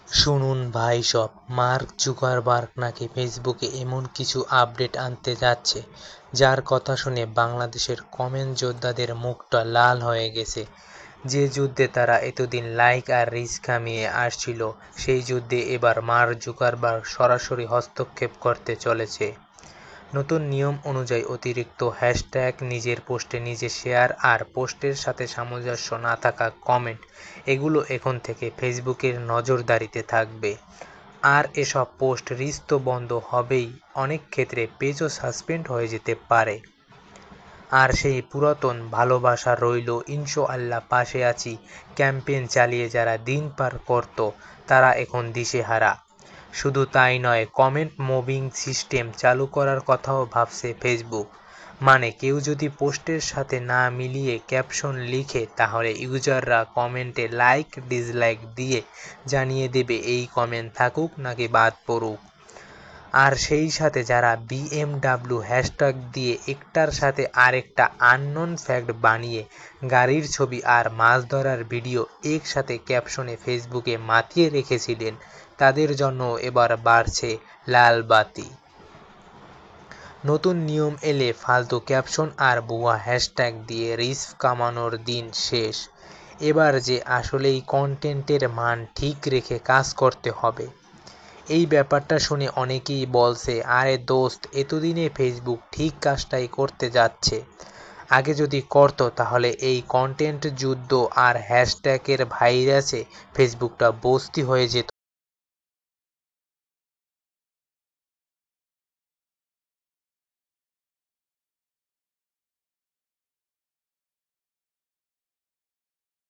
শুনুন ভাই সব, মার্ক জুকারবার্গ নাকি ফেসবুকে এমন কিছু আপডেট আনতে যাচ্ছে যার কথা শুনে বাংলাদেশের কমেন্ট যোদ্ধাদের মুখটা লাল হয়ে গেছে। যে যুদ্ধে তারা এতদিন লাইক আর রিচ কামিয়ে আসছিল, সেই যুদ্ধে এবার মার্ক জুকারবার্গ সরাসরি হস্তক্ষেপ করতে চলেছে। নতুন নিয়ম অনুযায়ী অতিরিক্ত হ্যাশট্যাগ, নিজের পোস্টে নিজে শেয়ার আর পোস্টের সাথে সামঞ্জস্য না থাকা কমেন্ট, এগুলো এখন থেকে ফেসবুকের নজরদারিতে থাকবে। আর এসব পোস্ট রিচ তো বন্ধ হবেই, অনেক ক্ষেত্রে পেজও সাসপেন্ড হয়ে যেতে পারে। আর সেই পুরাতন ভালোবাসা রইল ইনশাআল্লাহ পাশে আছি ক্যাম্পেইন চালিয়ে যারা দিন পার করত, তারা এখন দিশেহারা। শুধু তাই নয়, কমেন্ট মবিং সিস্টেম চালু করার কথাও ভাবছে ফেসবুক। মানে কেউ যদি পোস্টের সাথে না মিলিয়ে ক্যাপশন লিখে, তাহলে ইউজাররা কমেন্টে লাইক ডিসলাইক দিয়ে জানিয়ে দেবে এই কমেন্ট থাকুক নাকি বাদ পড়ুক। আর সেই সাথে যারা BMW হ্যাশট্যাগ দিয়ে একটার সাথে আরেকটা আননোন ফ্যাক্ট বানিয়ে গাড়ির ছবি আর মাছ ধরার ভিডিও একসাথে ক্যাপশনে ফেসবুকে মাতিয়ে রেখেছিলেন, তাদের জন্য এবার বাড়ছে লাল বাতি। নতুন নিয়ম এলে ফালতু ক্যাপশন আর ভুয়া হ্যাশট্যাগ দিয়ে রিচ কামানোর দিন শেষ। এবার যে আসলেই কন্টেন্টের মান ঠিক রেখে কাজ করতে হবে। এই ব্যাপারটা শুনে অনেকেই বলছে, আরে দোস্ত, এতদিনে ফেসবুক ঠিক কাজটাই করতে যাচ্ছে। আগে যদি করতো তাহলে এই কন্টেন্ট যুদ্ধ আর হ্যাশট্যাগের ভাইরাসে ফেসবুকটা বস্তি হয়ে যেত